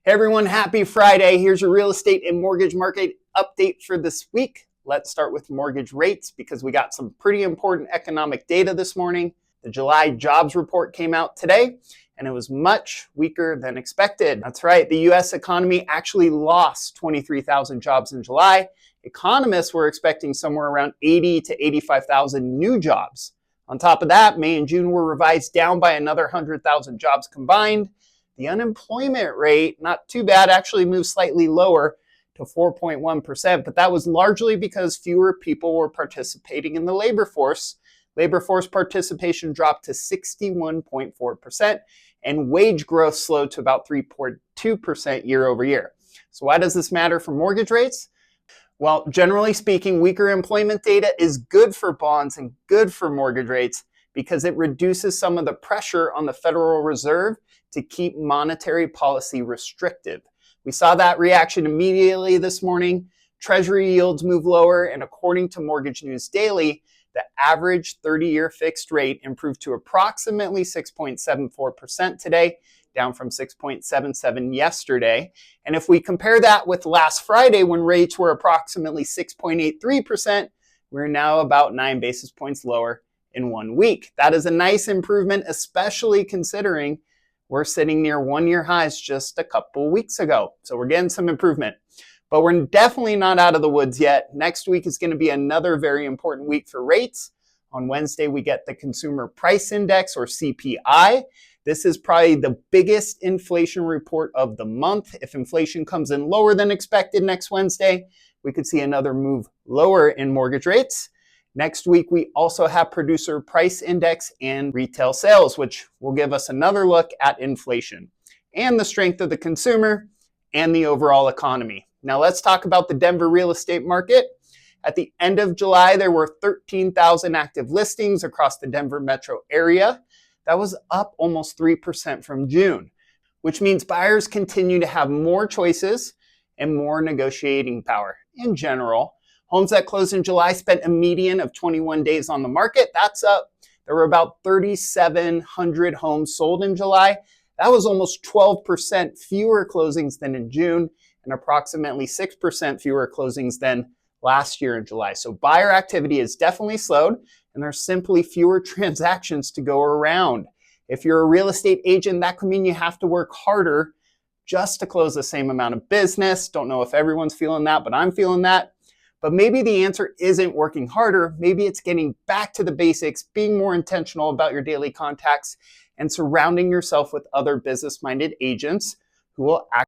Hey everyone, happy Friday. Here's your real estate and mortgage market update for this week. Let's start with mortgage rates because we got some pretty important economic data this morning. The July jobs report came out today and it was much weaker than expected. That's right, the US economy actually lost 23,000 jobs in July. Economists were expecting somewhere around 80 to 85,000 new jobs. On top of that, May and June were revised down by another 100,000 jobs combined. The unemployment rate, not too bad, actually moved slightly lower to 4.1%, but that was largely because fewer people were participating in the labor force. Labor force participation dropped to 61.4%, and wage growth slowed to about 3.2% year over year. So why does this matter for mortgage rates? Well, generally speaking, weaker employment data is good for bonds and good for mortgage rates because it reduces some of the pressure on the Federal Reserve to keep monetary policy restrictive. We saw that reaction immediately this morning. Treasury yields move lower, and according to Mortgage News Daily, the average 30-year fixed rate improved to approximately 6.74% today, down from 6.77 yesterday. And if we compare that with last Friday when rates were approximately 6.83%, we're now about 9 basis points lower in 1 week. That is a nice improvement, especially considering we're sitting near one-year highs just a couple weeks ago. So we're getting some improvement. But we're definitely not out of the woods yet. Next week is going to be another very important week for rates. On Wednesday, we get the Consumer Price Index, or CPI. This is probably the biggest inflation report of the month. If inflation comes in lower than expected next Wednesday, we could see another move lower in mortgage rates. Next week, we also have Producer Price Index and retail sales, which will give us another look at inflation and the strength of the consumer and the overall economy. Now let's talk about the Denver real estate market. At the end of July, there were 13,000 active listings across the Denver metro area. That was up almost 3% from June, which means buyers continue to have more choices and more negotiating power in general. Homes that closed in July spent a median of 21 days on the market. That's up. There were about 3,700 homes sold in July. That was almost 12% fewer closings than in June and approximately 6% fewer closings than last year in July. So buyer activity has definitely slowed and there's simply fewer transactions to go around. If you're a real estate agent, that could mean you have to work harder just to close the same amount of business. Don't know if everyone's feeling that, but I'm feeling that. But maybe the answer isn't working harder. Maybe it's getting back to the basics, being more intentional about your daily contacts, and surrounding yourself with other business-minded agents who will act